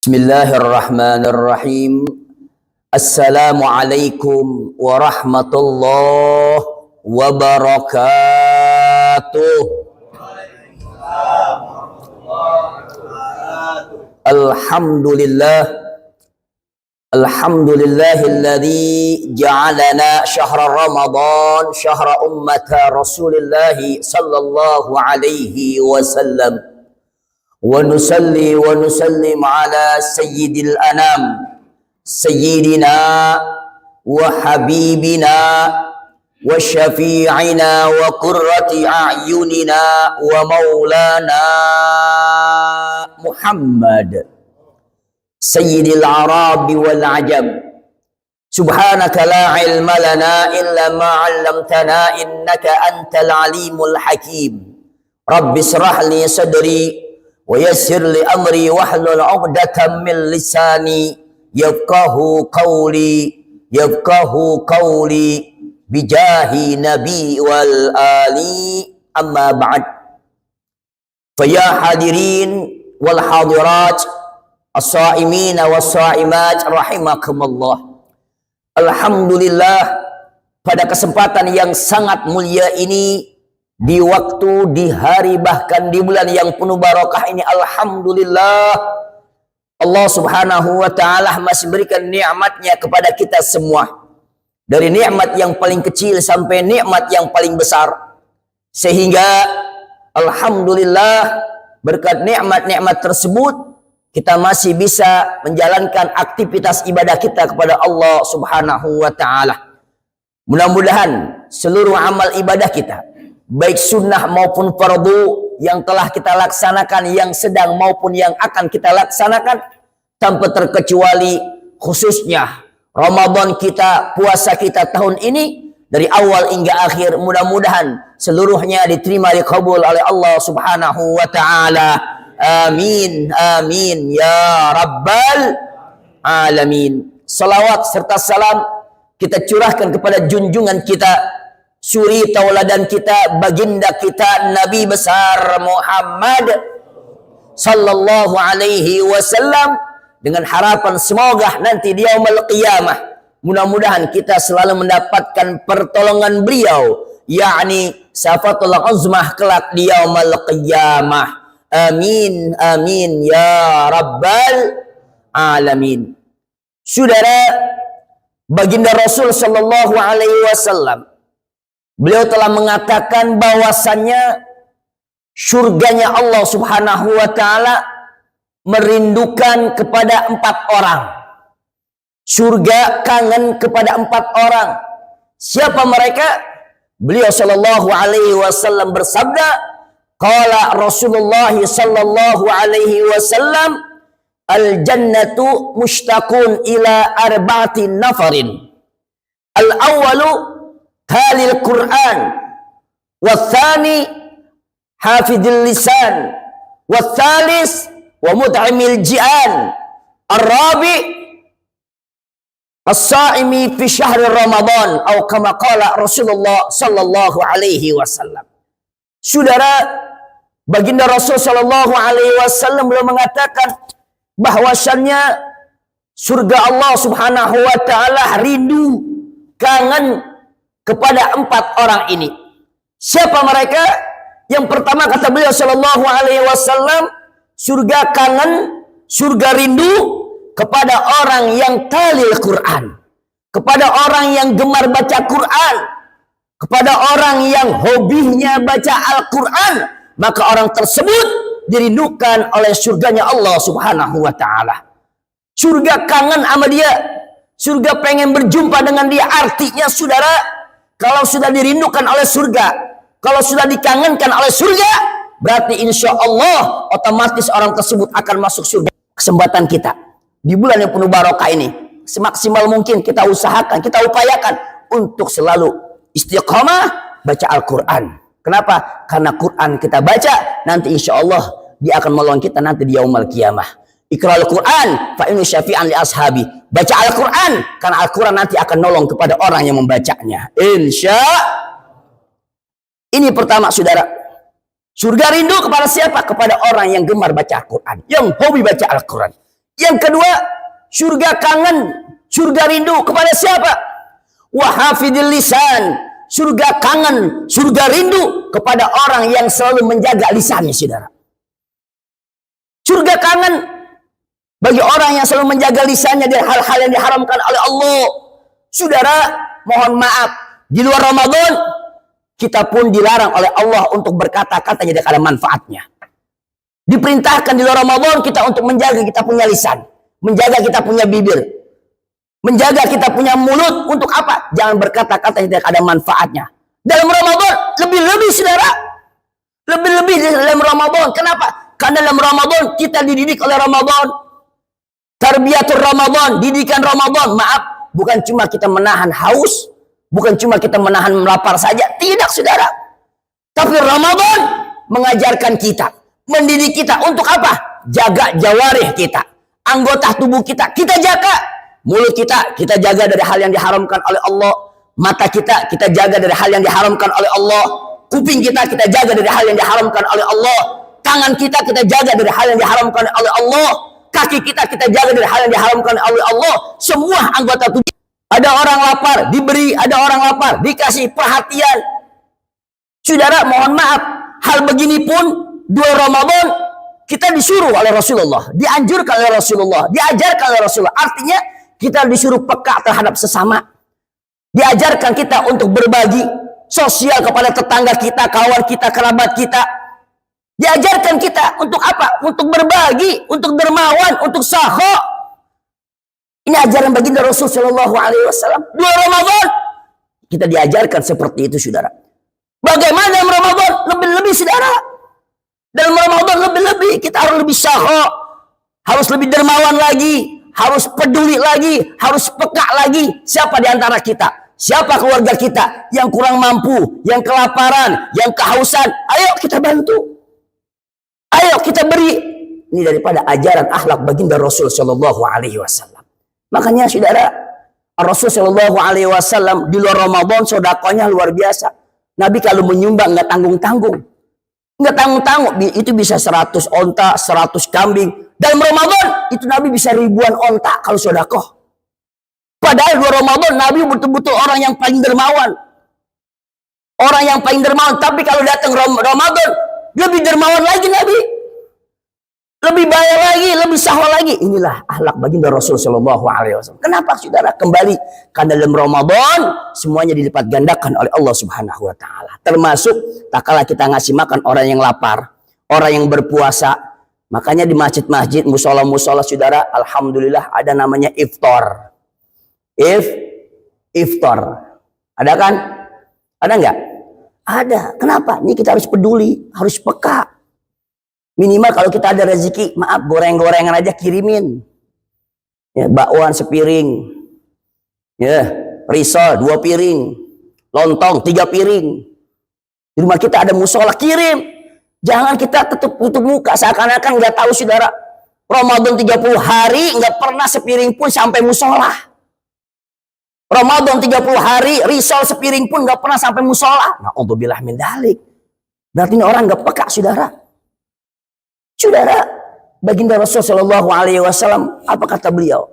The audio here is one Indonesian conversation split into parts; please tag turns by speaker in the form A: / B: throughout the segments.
A: Bismillahirrahmanirrahim. Assalamualaikum warahmatullahi wabarakatuh. Alhamdulillah. Alhamdulillahilladzi ja'alana syahra Ramadan syahra ummata Rasulillah sallallahu alaihi wasallam. Wa nusalli wa nusallim ala sayyidil anam sayyidina wa habibina wa syafi'ina wa qurrati a'yunina wa maulana Muhammad sayyidil arabi wal ajam. Subhanaka la ilma lana illa ma 'allamtana innaka antal alimul hakim. Rabbi israh li sadri wa yassir li amri wahlul 'uqdatam min lisani yafqahu qawli bijahi nabi wal ali amma ba'd. Fa ya hadirin wal hadirat as-sa'imin was-sa'imat rahimakumullah. Alhamdulillah, pada kesempatan yang sangat mulia ini, di waktu, di hari, bahkan di bulan yang penuh barakah ini, alhamdulillah, Allah subhanahu wa ta'ala masih berikan nikmatnya kepada kita semua. Dari nikmat yang paling kecil sampai nikmat yang paling besar. Sehingga alhamdulillah, berkat nikmat-nikmat tersebut, kita masih bisa menjalankan aktivitas ibadah kita kepada Allah subhanahu wa ta'ala. Mudah-mudahan seluruh amal ibadah kita, baik sunnah maupun fardu yang telah kita laksanakan, yang sedang maupun yang akan kita laksanakan, tanpa terkecuali khususnya Ramadan kita, puasa kita tahun ini, dari awal hingga akhir, mudah-mudahan seluruhnya diterima, dikabul oleh Allah subhanahu wa ta'ala. Amin, amin, ya rabbal alamin. Salawat serta salam kita curahkan kepada junjungan kita, suri tauladan kita, baginda kita, Nabi besar Muhammad sallallahu alaihi wasallam, dengan harapan semoga nanti di yaumul qiyamah mudah-mudahan kita selalu mendapatkan pertolongan beliau, yakni syafatul uzmah kelak di yaumul qiyamah. Amin, amin, ya rabbal alamin. Saudara, baginda Rasul sallallahu alaihi wasallam, beliau telah mengatakan bahwasannya surganya Allah subhanahu wa ta'ala merindukan kepada 4 orang. Surga kangen kepada 4 orang. Siapa mereka? Beliau sallallahu alaihi wasallam bersabda, qala Rasulullah sallallahu alaihi wasallam, al-jannatu mushtaqun ila arba'ati nafarin. Al-awwalu talil Qur'an, wathani hafidil lisan, wathalis wa mut'imil ji'an, ar-rabi as-sa'imi fi syahri Ramadan, atau kama qala Rasulullah sallallahu alaihi wasallam. Saudara, baginda Rasul sallallahu alaihi wasallam beliau mengatakan bahwasannya surga Allah subhanahu wa ta'ala rindu, kangen kepada 4 orang ini. Siapa mereka? Yang pertama kata beliau sallallahu alaihi wasallam, surga kangen, surga rindu kepada orang yang talil Quran, kepada orang yang gemar baca Quran, kepada orang yang hobinya baca Al-Quran, maka orang tersebut dirindukan oleh surganya Allah subhanahu wa ta'ala. Surga kangen sama dia, surga pengen berjumpa dengan dia. Artinya saudara, kalau sudah dirindukan oleh surga, kalau sudah dikangenkan oleh surga, berarti insya Allah otomatis orang tersebut akan masuk surga. Kesempatan kita di bulan yang penuh barokah ini, semaksimal mungkin kita usahakan, kita upayakan untuk selalu istiqamah baca Al-Quran. Kenapa? Karena Quran kita baca, nanti insya Allah dia akan menolong kita nanti di yaumul qiyamah. Iqra'ul Quran fa inni syafi'an li ashabi. Baca Al-Quran, karena Al-Quran nanti akan nolong kepada orang yang membacanya. Insya. Ini pertama saudara. Surga rindu kepada siapa? Kepada orang yang gemar baca Al-Quran, yang hobi baca Al-Quran. Yang kedua, surga kangen, surga rindu kepada siapa? Wa hafidil lisan, surga kangen, surga rindu kepada orang yang selalu menjaga lisannya, saudara. Surga kangen bagi orang yang selalu menjaga lisannya dari hal-hal yang diharamkan oleh Allah. Saudara, mohon maaf, di luar Ramadan kita pun dilarang oleh Allah untuk berkata-kata yang tidak ada manfaatnya. Diperintahkan di luar Ramadan kita untuk menjaga kita punya lisan, menjaga kita punya bibir, menjaga kita punya mulut. Untuk apa? Jangan berkata-kata yang tidak ada manfaatnya. Dalam Ramadan lebih-lebih, saudara, lebih-lebih dalam Ramadan. Kenapa? Karena dalam Ramadan kita dididik oleh Ramadan. Tarbiyatul Ramadan, didikan Ramadan. Maaf, bukan cuma kita menahan haus, bukan cuma kita menahan lapar saja. Tidak, saudara. Tapi Ramadan mengajarkan kita, mendidik kita untuk apa? Jaga jawarih kita, anggota tubuh kita jaga. Mulut kita jaga dari hal yang diharamkan oleh Allah. Mata kita jaga dari hal yang diharamkan oleh Allah. Kuping kita jaga dari hal yang diharamkan oleh Allah. Tangan kita jaga dari hal yang diharamkan oleh Allah. Kaki kita jaga dari hal yang diharamkan oleh Allah. Semua anggota tubuh. Ada orang lapar, diberi. Ada orang lapar, dikasih perhatian. Saudara, mohon maaf, hal begini pun dua Ramadan kita disuruh oleh Rasulullah, dianjurkan oleh Rasulullah, diajarkan oleh Rasulullah. Artinya kita disuruh peka terhadap sesama. Diajarkan kita untuk berbagi sosial kepada tetangga kita, kawan kita, kerabat kita. Diajarkan kita untuk apa? Untuk berbagi, untuk dermawan, untuk saho. Ini ajaran baginda Rasul Shallallahu Alaihi Wasallam. Dua Ramadan kita diajarkan seperti itu, saudara. Bagaimana dalam Ramadan? Lebih-lebih, saudara. Dalam Ramadan lebih-lebih kita harus lebih saho, harus lebih dermawan lagi, harus peduli lagi, harus peka lagi. Siapa di antara kita? Siapa keluarga kita yang kurang mampu, yang kelaparan, yang kehausan? Ayo kita bantu. Ayo kita beri. Ini daripada ajaran akhlak baginda Rasul Shallallahu Alaihi Wasallam. Makanya, saudara, Rasul Shallallahu Alaihi Wasallam di luar Ramadan sedekahnya luar biasa. Nabi kalau menyumbang nggak tanggung-tanggung, nggak tanggung-tanggung. Itu bisa 100 onta, 100 kambing. Dalam Ramadan itu Nabi bisa ribuan onta kalau sedekah. Padahal di Ramadan Nabi betul-betul orang yang paling dermawan. Orang yang paling dermawan. Tapi kalau datang Ramadan, lebih dermawan lagi Nabi. Lebih baik lagi, lebih sahwa lagi. Inilah akhlak baginda Rasul Shallallahu Alaihi Wasallam. Kenapa, saudara? Kembali, karena dalam Ramadan semuanya dilipat gandakan oleh Allah Subhanahu Wa Taala. Termasuk tak kalah kita ngasih makan orang yang lapar, orang yang berpuasa. Makanya di masjid-masjid, musola-musola, saudara, alhamdulillah ada namanya iftar. Iftar. Ada kan? Ada nggak? Ada. Kenapa? Ini kita harus peduli, harus peka. Minimal kalau kita ada rezeki, maaf, goreng-gorengan aja kirimin. Ya, bakwan sepiring. Ya, risol 2 piring. Lontong 3 piring. Di rumah kita ada musola, kirim. Jangan kita tutup muka seakan-akan nggak tahu, saudara. Ramadan 30 hari nggak pernah sepiring pun sampai musola. Ramadan 30 hari risol sepiring pun nggak pernah sampai musola. Na'udzubillah min dzalik. Berarti ini orang nggak peka, saudara. Saudara, baginda Rasul Shallallahu Alaihi Wasallam, apa kata beliau?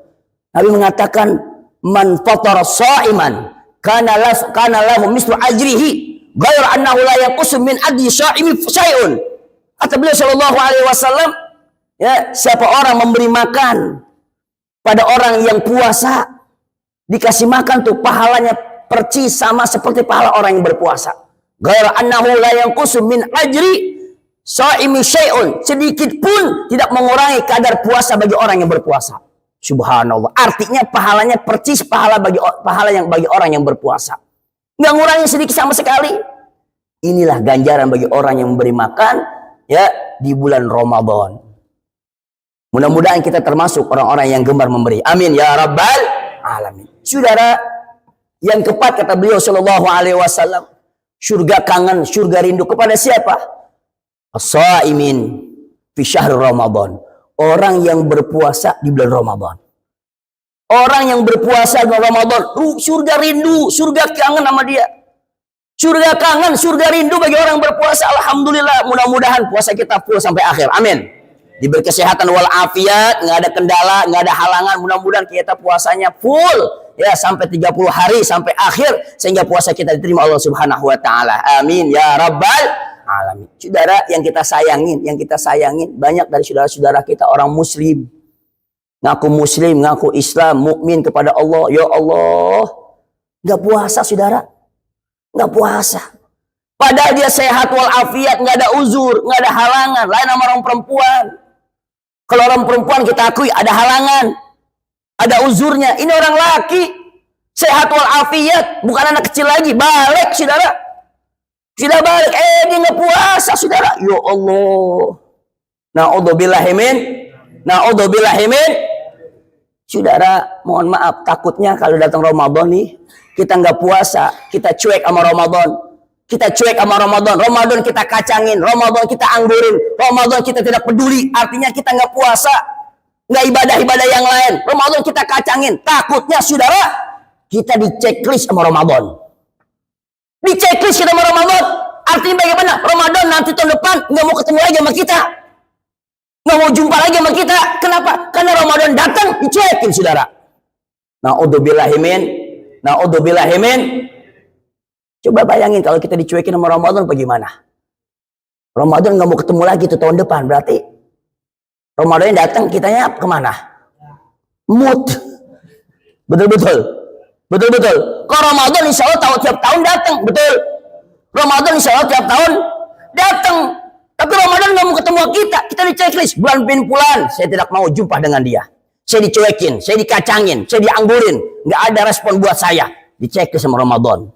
A: Nabi mengatakan, man fatara sha'iman kana lahu mislu ajrihi ghairu annahu la yanqusu min ajri sha'imi syai'un. Kata beliau Shallallahu Alaihi Wasallam, ya, siapa orang memberi makan pada orang yang puasa, dikasih makan tuh pahalanya percis sama seperti pahala orang yang berpuasa. Ghairu annahu la yanqusu min ajri sha'imi syai'un, sedikit pun tidak mengurangi kadar puasa bagi orang yang berpuasa. Subhanallah. Artinya pahalanya percis pahala yang bagi orang yang berpuasa. Nggak ngurangi sedikit sama sekali. Inilah ganjaran bagi orang yang memberi makan, ya, di bulan Ramadan. Mudah-mudahan kita termasuk orang-orang yang gemar memberi. Amin ya rabbal alamin. Saudara, yang keempat kata beliau Shallallahu Alaihi Wasallam, surga kangen, surga rindu kepada siapa? As-shaimin fi syahr Ramadan. Orang yang berpuasa di bulan Ramadan. Orang yang berpuasa di bulan Ramadan, surga rindu, surga kangen sama dia. Surga kangen, surga rindu bagi orang berpuasa. Alhamdulillah, mudah-mudahan puasa kita full sampai akhir. Amin. diberi kesehatan walafiat, nggak ada kendala, nggak ada halangan. Mudah-mudahan kita puasanya full ya sampai 30 hari sampai akhir sehingga puasa kita diterima Allah Subhanahu wa taala. Amin ya rabbal alamin. Saudara yang kita sayangin banyak dari saudara-saudara kita orang muslim. Ngaku muslim, ngaku Islam, mukmin kepada Allah. Ya Allah, nggak puasa saudara, nggak puasa. Padahal dia sehat walafiat, nggak ada uzur, nggak ada halangan. Lain sama orang perempuan. Kalau orang perempuan kita akui ada halangan, ada uzurnya. Ini orang laki, sehat walafiat, bukan anak kecil lagi, balik saudara. Sudah balik, dia nggak puasa saudara. Ya Allah. Na'udzubillahi min. Saudara, mohon maaf, takutnya kalau datang Ramadan nih, kita nggak puasa, kita cuek sama Ramadan. Ramadan kita kacangin, Ramadan kita anggurin, Ramadan kita tidak peduli, artinya kita nggak puasa, nggak ibadah-ibadah yang lain. Ramadan kita kacangin, takutnya saudara, kita di checklist sama Ramadan. Di checklist kita sama Ramadan, artinya bagaimana? Ramadan nanti tahun depan nggak mau ketemu lagi sama kita, nggak mau jumpa lagi sama kita. Kenapa? Karena Ramadan datang dicuekin saudara. Na'udzubillahi min. Coba bayangin kalau kita dicuekin sama Ramadan bagaimana? Ramadan nggak mau ketemu lagi tuh tahun depan, berarti Ramadan datang kitanya kemana? Mood. Betul. Kalau Ramadan insya Allah tiap tahun datang, betul. Ramadan insya Allah tiap tahun datang. Tapi Ramadan nggak mau ketemu kita di checklist. Bulan, saya tidak mau jumpa dengan dia. Saya dicuekin, saya dikacangin, saya dianggurin. Nggak ada respon buat saya. Di checklist sama Ramadan.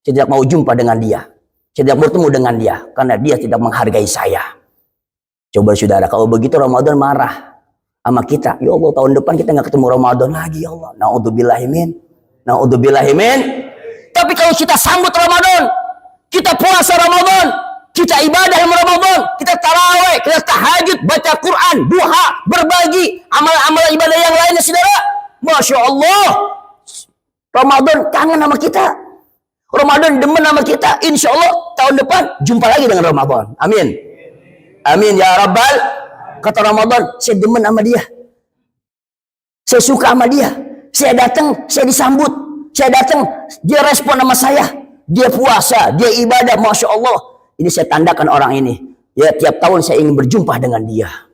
A: Saya tidak mau jumpa dengan dia. Saya tidak bertemu dengan dia. Karena dia tidak menghargai saya. Coba saudara, kalau begitu Ramadan marah sama kita. Ya Allah, tahun depan kita nggak ketemu Ramadan lagi ya Allah. Na'udzubillahi min. Tapi kalau kita sambut Ramadan, kita puasa Ramadan, kita ibadah Ramadan, kita tarawih, kita tahajud, baca Quran, duha, berbagi, amal-amal ibadah yang lainnya saudara. Masya Allah. Ramadan kangen sama kita. Ramadan demen sama kita. Insya Allah tahun depan jumpa lagi dengan Ramadan. Amin ya rabbal. Kata Ramadan, saya demen sama dia, saya suka sama dia, saya datang, saya disambut, saya datang, dia respon sama saya, dia puasa, dia ibadah. Masya Allah, ini saya tandakan orang ini ya, tiap tahun saya ingin berjumpa dengan dia.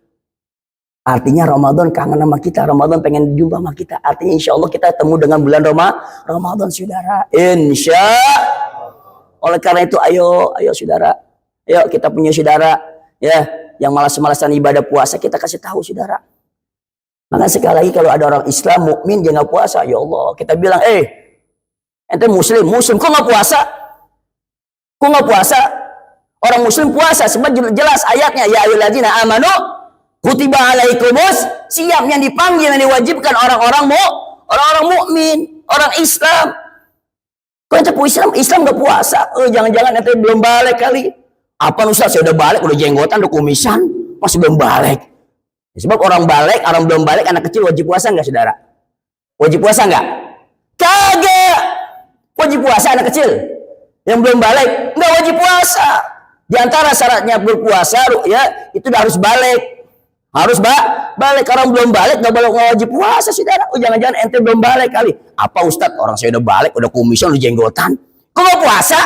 A: Artinya Ramadan kangen sama kita, Ramadan pengen jumpa sama kita. Artinya insya Allah kita temu dengan bulan Ramadan saudara. Insya. Oleh karena itu ayo saudara, ayo kita punya saudara ya yang malas-malasan ibadah puasa, kita kasih tahu saudara. Maka sekali lagi kalau ada orang Islam mukmin dia nggak puasa, ya Allah kita bilang, ente muslim kok nggak puasa? Kok nggak puasa? Orang muslim puasa sebab jelas ayatnya, ya ayyuhalladzina amanu kutiba alaikumus siyam, yang dipanggil, yang diwajibkan orang-orang mukmin, orang Islam. Kok ente Islam nggak puasa? Jangan-jangan ente belum balik kali. Apa Ustaz, saya udah balik, udah jenggotan, udah kumisan, masih belum balik. Sebab orang belum balik, anak kecil wajib puasa nggak saudara? Wajib puasa nggak? Kagak. Wajib puasa anak kecil yang belum balik nggak wajib puasa. Di antara syaratnya berpuasa ya itu udah harus balik. Balik. Orang belum balik nggak wajib puasa saudara. Jangan-jangan ente belum balik kali. Apa Ustaz, orang saya udah balik, udah kumisan, udah jenggotan, kok nggak puasa?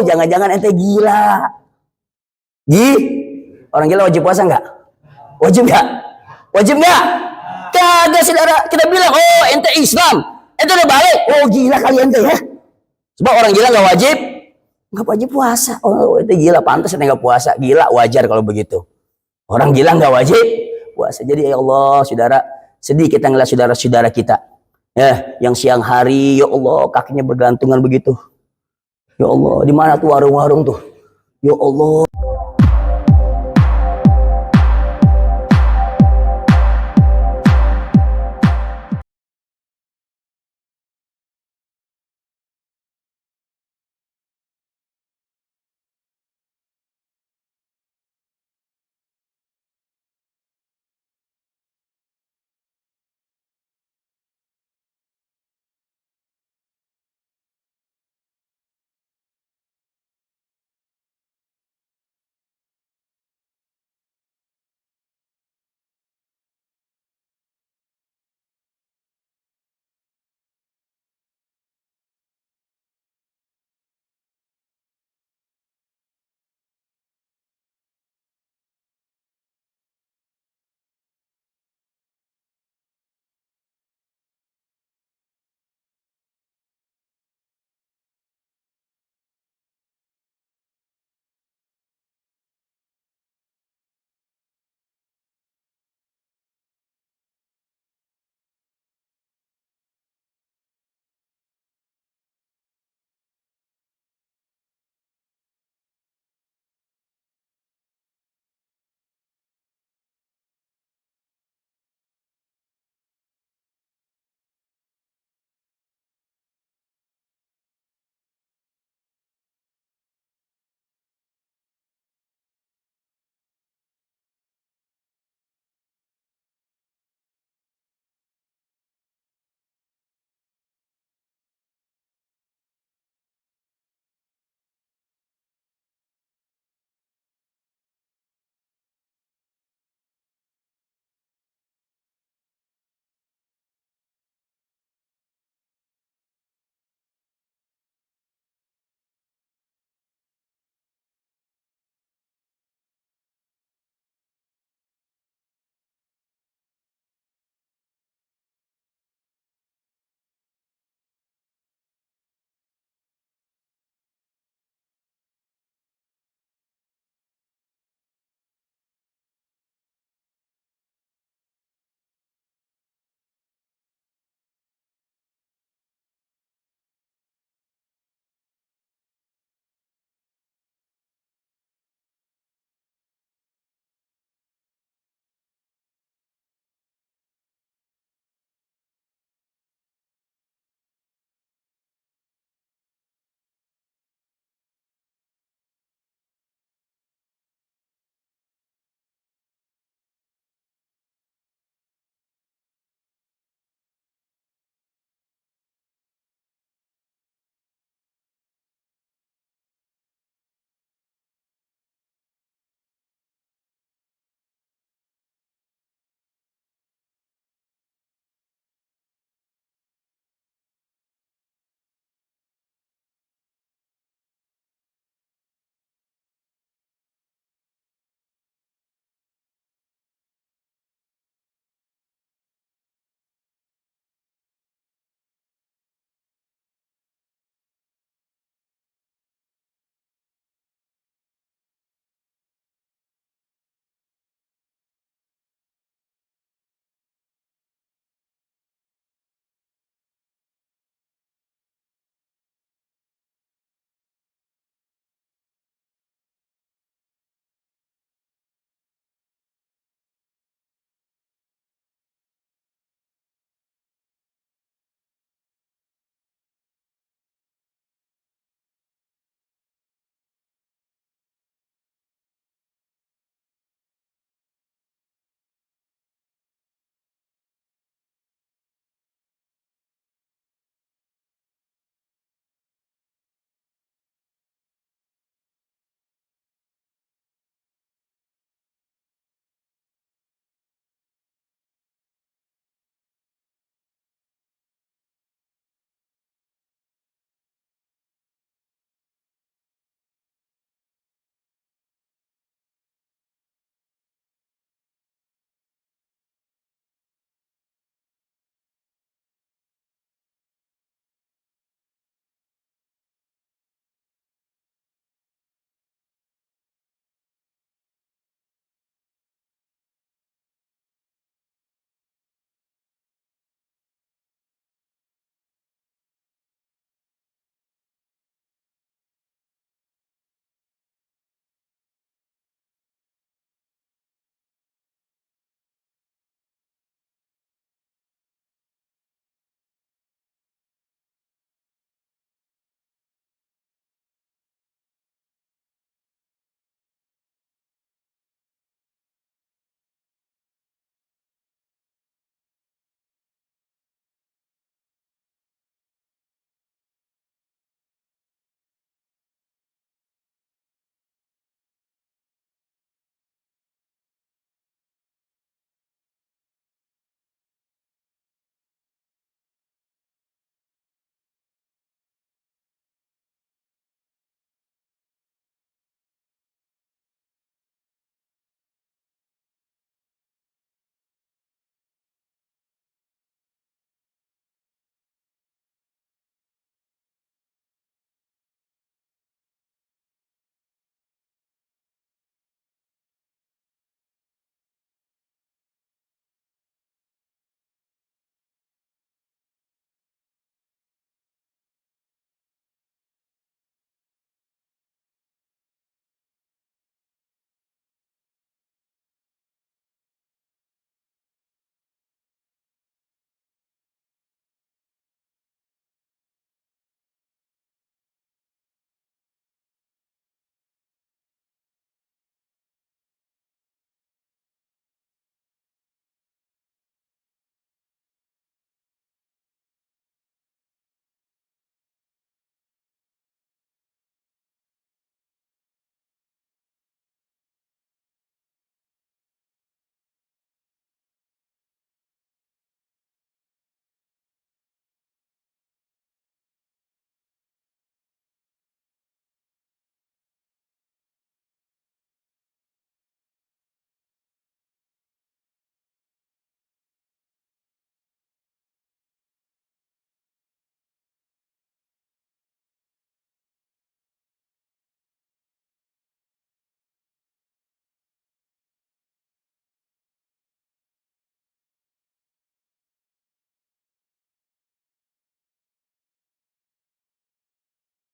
A: Jangan-jangan ente gila. Orang gila wajib puasa nggak? Wajib nggak? Kagak saudara. Kita bilang, ente Islam, ente udah balik. Gila kali ente ya. Sebab orang gila nggak wajib puasa. Ente gila, pantas ente nggak puasa. Gila, wajar kalau begitu. Orang gila nggak wajib puasa. Jadi ya Allah saudara, sedih kita ngeliat saudara-saudara kita ya yang siang hari ya Allah kakinya bergantungan begitu. Ya Allah, di mana tuh warung-warung tuh? Ya Allah.